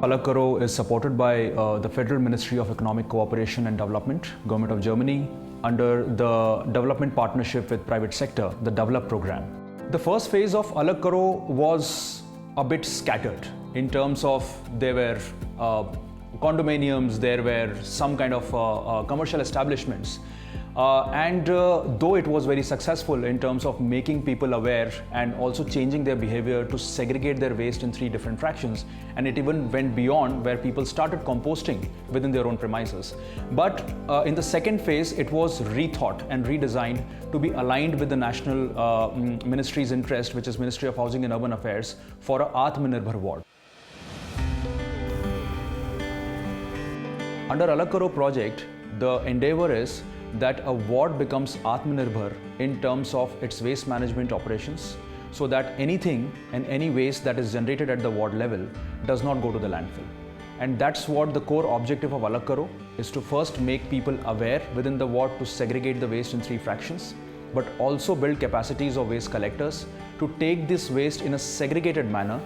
Alak Karo is supported by the Federal Ministry of Economic Cooperation and Development, Government of Germany, under the Development Partnership with Private Sector, the DEVELOP program. The first phase of Alak Karo was a bit scattered in terms of there were condominiums, there were some kind of commercial establishments. Though it was very successful in terms of making people aware and also changing their behavior to segregate their waste in 3 different fractions, and it even went beyond where people started composting within their own premises. But in the second phase, it was rethought and redesigned to be aligned with the national ministry's interest, which is Ministry of Housing and Urban Affairs, for a Atmanirbhar ward. Under Alak Karo project, the endeavor is that a ward becomes Atmanirbhar in terms of its waste management operations, so that anything and any waste that is generated at the ward level does not go to the landfill. And that's what the core objective of Alak Karo is, to first make people aware within the ward to segregate the waste in 3 fractions, but also build capacities of waste collectors to take this waste in a segregated manner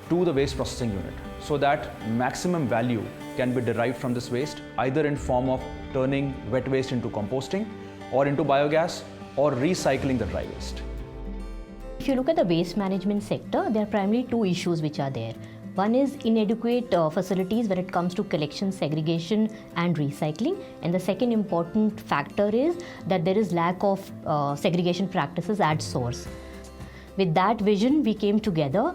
to the waste processing unit, so that maximum value can be derived from this waste, either in form of turning wet waste into composting or into biogas or recycling the dry waste. If you look at the waste management sector, there are primarily 2 issues which are there. One is inadequate facilities when it comes to collection, segregation and recycling, and the second important factor is that there is lack of segregation practices at source. With that vision, we came together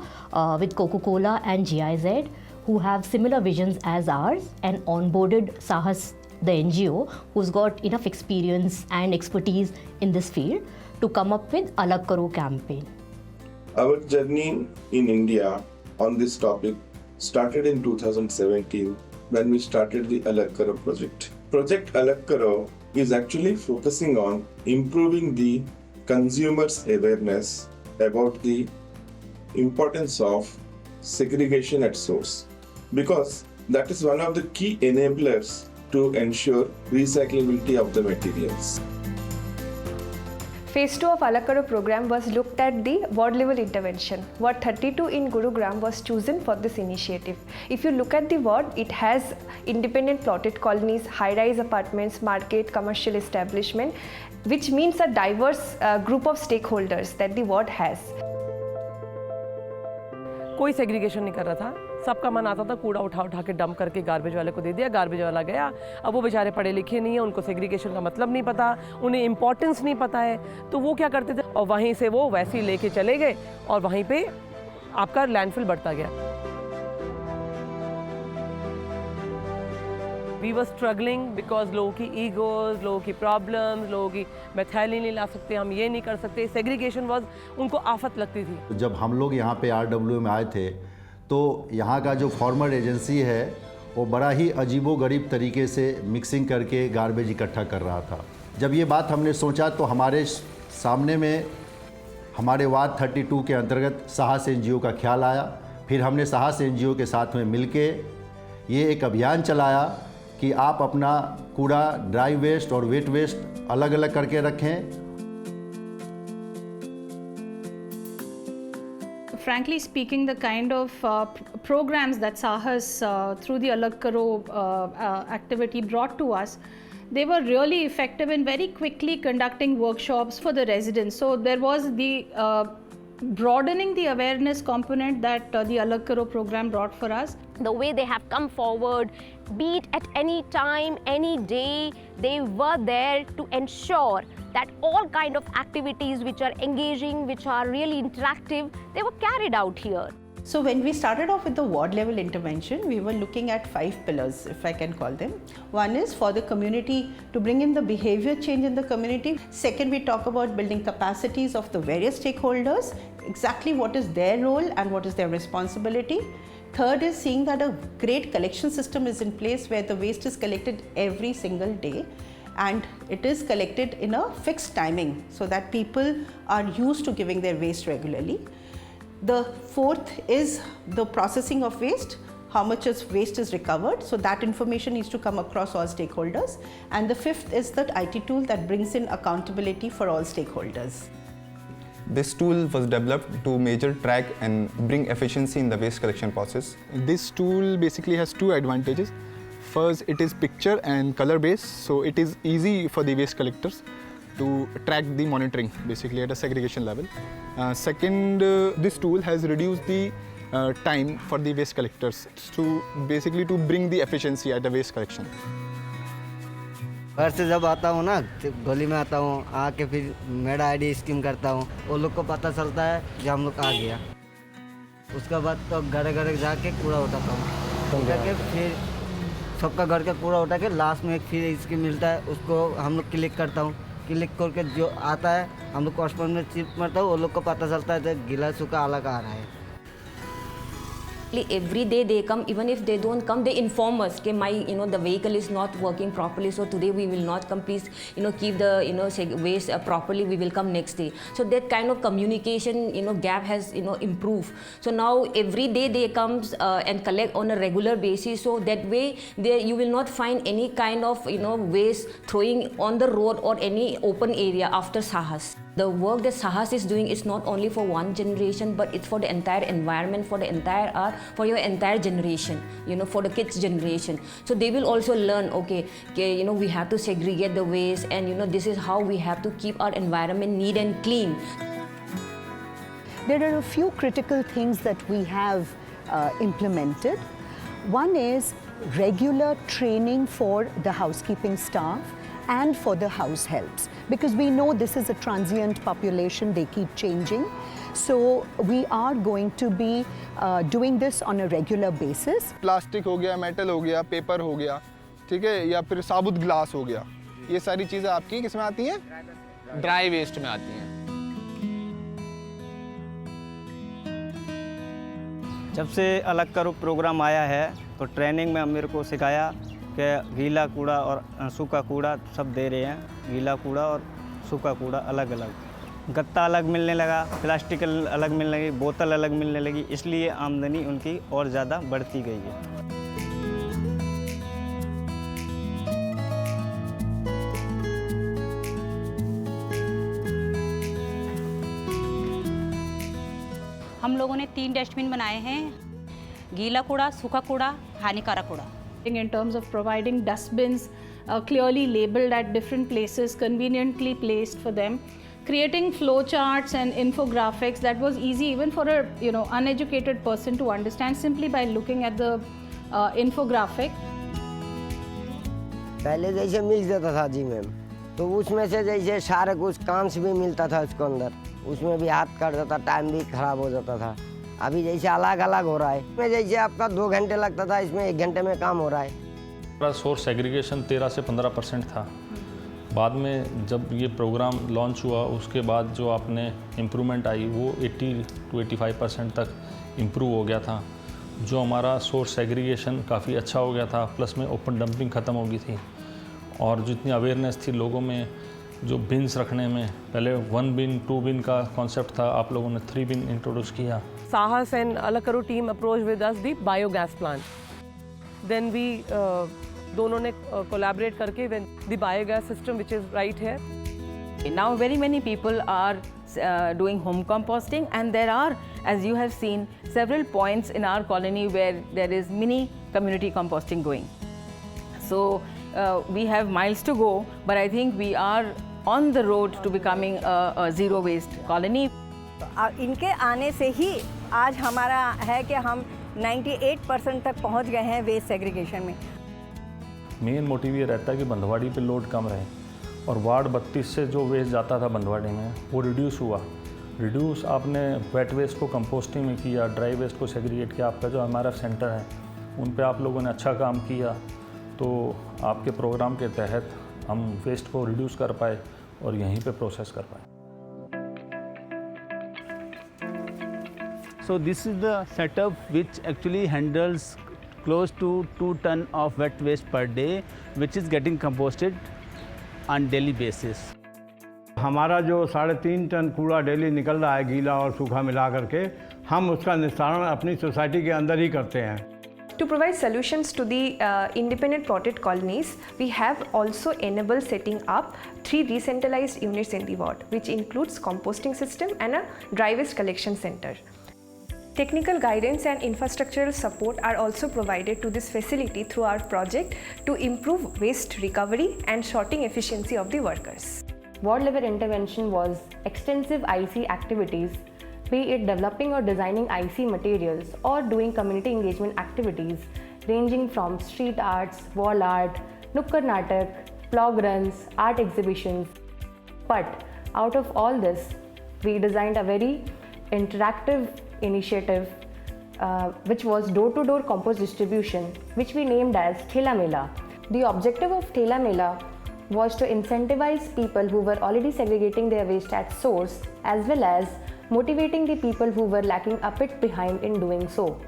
with Coca-Cola and GIZ, who have similar visions as ours, and onboarded Sahas, the NGO, who's got enough experience and expertise in this field, to come up with Alak Karo campaign. Our journey in India on this topic started in 2017 when we started the Alak Karo project. Project Alak Karo is actually focusing on improving the consumers' awareness about the importance of segregation at source, because that is one of the key enablers to ensure recyclability of the materials. Phase 2 of Alak Karo program was looked at the ward level intervention. Ward 32 in Gurugram was chosen for this initiative. If you look at the ward, it has independent plotted colonies, high-rise apartments, market, commercial establishment, which means a diverse group of stakeholders that the ward has. कोई segregation नहीं कर रहा था, सबका मन आता था कूड़ा उठा उठा के डंप करके गार्बेज वाले को दे दिया, गार्बेज वाला गया। अब वो बेचारे पढ़े लिखे नहीं हैं, उनको सेग्रीगेशन का मतलब नहीं पता, उन्हें इम्पोर्टेंस नहीं पता है, तो वो क्या करते थे, और वहीं से वो वैसे ही लेके चले गए और वहीं पे आपका लैंडफिल बढ़ता गया। We were struggling because लोगों की ईगोज, लोगों की प्रॉब्लम्स, लोगों की मैं थैली नहीं ला सकते, हम ये नहीं कर सकते, सेग्रीगेशन वाज उनको आफत लगती थी। जब हम लोग यहाँ पे RW में आए थे, तो यहाँ का जो फॉर्मर एजेंसी है वो बड़ा ही अजीबोगरीब तरीके से मिक्सिंग करके गार्बेज इकट्ठा कर रहा था। जब ये बात हमने सोचा तो हमारे सामने में हमारे वार्ड 32 के अंतर्गत साहस NGO का ख्याल आया। फिर हमने साहस NGO के साथ में मिलके ये एक अभियान चलाया कि आप अपना कूड़ा, ड्राई वेस्ट और वेट वेस्ट अलग अलग करके रखें। Frankly speaking, the kind of programs that Sahas through the Alak Karo activity brought to us, they were really effective in very quickly conducting workshops for the residents. So there was the broadening the awareness component that the Alak Karo program brought for us. The way they have come forward, be it at any time, any day, they were there to ensure that all kind of activities which are engaging, which are really interactive, they were carried out here. So when we started off with the ward level intervention, we were looking at 5 pillars, if I can call them. One is for the community, to bring in the behavior change in the community. Second, we talk about building capacities of the various stakeholders, exactly what is their role and what is their responsibility. Third is seeing that a great collection system is in place where the waste is collected every single day and it is collected in a fixed timing so that people are used to giving their waste regularly. The fourth is the processing of waste, how much waste is recovered, so that information needs to come across all stakeholders. And the fifth is that IT tool that brings in accountability for all stakeholders. This tool was developed to measure, track and bring efficiency in the waste collection process. This tool basically has two advantages. First, it is picture and color based, so it is easy for the waste collectors to track the monitoring basically at a segregation level. Second, this tool has reduced the time for the waste collectors to basically to bring the efficiency at the waste collection. घर से जब आता हूँ ना, गली में आता हूँ, आके फिर मेरा आईडी स्कीम करता हूँ, वो लोग को पता चलता है कि हम लोग आ गया। उसके बाद तो घर घर जाके कूड़ा उठाता हूँ, उठा के फिर सबका घर का कूड़ा उठा के लास्ट में एक फिर स्कीम मिलता है, उसको हम लोग क्लिक करता हूँ। क्लिक करके जो आता है हम लोग कॉस्टमर में चिप मारता हूँ, वो लोग को पता चलता है गीला सूखा अलग आ रहा है। Every day they come, even if they don't come, they inform us that my the vehicle is not working properly, so today we will not come, please keep the waste properly, we will come next day. So that kind of communication gap has improved. So now every day they comes and collect on a regular basis, so that way you will not find any kind of waste throwing on the road or any open area after Sahas. The work that Sahas is doing is not only for one generation, but it's for the entire environment, for the entire earth, for your entire generation, for the kids' generation. So they will also learn, okay, we have to segregate the waste, and this is how we have to keep our environment neat and clean. There are a few critical things that we have implemented. One is regular training for the housekeeping staff and for the house helps, because we know this is a transient population, they keep changing. So we are going to be doing this on a regular basis. Plastic हो गया, metal हो गया, paper हो गया, ठीक है, या फिर साबुत ग्लास हो गया, ये सारी चीज़ें आपकी किस में आती हैं? ड्राई वेस्ट में आती हैं। जब से अलग करो प्रोग्राम आया है तो ट्रेनिंग में मेरे को सिखाया कि गीला कूड़ा और सूखा कूड़ा सब दे रहे हैं, गीला कूड़ा और सूखा कूड़ा अलग अलग। गत्ता अलग मिलने लगा, प्लास्टिक अलग मिलने लगी, बोतल अलग मिलने लगी, इसलिए आमदनी उनकी और ज़्यादा बढ़ती गई है। हम लोगों ने 3 डस्टबिन बनाए हैं, गीला कूड़ा, सूखा कूड़ा, हानिकारक कूड़ा। In terms of providing dustbins clearly labeled at different places, conveniently placed for them, creating flow charts and infographics that was easy even for a uneducated person to understand simply by looking at the infographic. पहले जैसे मिल जाता था जी ma'am, तो उसमें से जैसे सारे कुछ कांच भी मिलता था उसके अंदर, उसमें भी हाथ कट जाता, टाइम भी खराब हो जाता था। अभी जैसे अलग अलग हो रहा है, इसमें जैसे आपका 2 घंटे लगता था, इसमें 1 घंटे में काम हो रहा है। सोर्स सेग्रीगेशन 13 से 15% था। बाद में जब ये प्रोग्राम लॉन्च हुआ उसके बाद जो आपने इम्प्रूवमेंट आई वो 80 to 85% तक इम्प्रूव हो गया था। जो हमारा सोर्स सेग्रीगेशन काफ़ी अच्छा हो गया था, प्लस में ओपन डंपिंग ख़त्म हो गई थी और जितनी अवेयरनेस थी लोगों में जो बिन्स रखने में, पहले 1 बिन 2 बिन का कॉन्सेप्ट था, आप लोगों ने 3 बिन इंट्रोड्यूस किया। Sahas and Alakaro team approached with us the biogas plant. Then we दोनों ने collaborate करके the biogas system which is right here. Now very many people are doing home composting, and there are, as you have seen, several points in our colony where there is mini community composting going. So we have miles to go, but I think we are on the road to becoming a zero waste colony. इनके आने से ही आज हमारा है कि हम 98% तक पहुंच गए हैं वेस्ट सेग्रीगेशन में। मेन मोटिव ये रहता है कि बंधवाड़ी पे लोड कम रहे और वार्ड 32 से जो वेस्ट जाता था बंधवाड़ी में वो रिड्यूस हुआ। रिड्यूस आपने वेट वेस्ट को कंपोस्टिंग में किया, ड्राई वेस्ट को सेग्रीगेट किया। आपका जो हमारा सेंटर है उन पे आप लोगों ने अच्छा काम किया, तो आपके प्रोग्राम के तहत हम वेस्ट को रिड्यूस कर पाए और यहीं पे प्रोसेस कर पाए। So this is the setup which actually handles close to 2 tons of wet waste per day, which is getting composted on daily basis. हमारा जो 3.5 टन कूड़ा डेली निकल रहा है गीला और सूखा मिला करके, हम उसका निस्तारण अपनी सोसाइटी के अंदर ही करते हैं। To provide solutions to the independent plotted colonies, we have also enabled setting up 3 decentralized units in the ward, which includes composting system and a dry waste collection center. Technical guidance and infrastructural support are also provided to this facility through our project to improve waste recovery and sorting efficiency of the workers. Ward level intervention was extensive IC activities, be it developing or designing IC materials or doing community engagement activities ranging from street arts, wall art, nukkad natak, blog runs, art exhibitions. But out of all this, we designed a very interactive initiative which was door-to-door compost distribution, which we named as Thela Mela. The objective of Thela Mela was to incentivize people who were already segregating their waste at source, as well as motivating the people who were lacking a bit behind in doing so.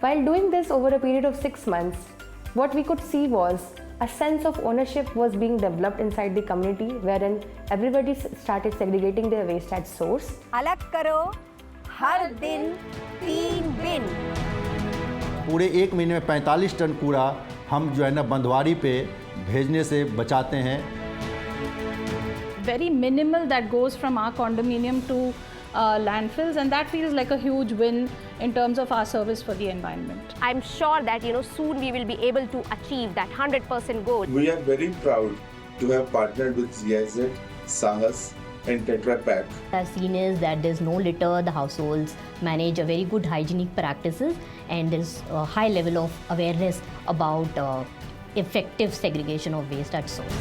While doing this over a period of 6 months, what we could see was a sense of ownership was being developed inside the community, wherein everybody started segregating their waste at source. अलग करो हर दिन 3 बिन। पूरे 1 महीने में 45 ton कूड़ा हम जो है ना बंधवारी पे भेजने से बचाते हैं। Very minimal that goes from our condominium to landfills, and that feels like a huge win in terms of our service for the environment. I'm sure that soon we will be able to achieve that 100% goal. We are very proud to have partnered with GIZ, Sahas and Tetra Pak. As seen is that there's no litter, the households manage a very good hygienic practices, and there's a high level of awareness about effective segregation of waste at source.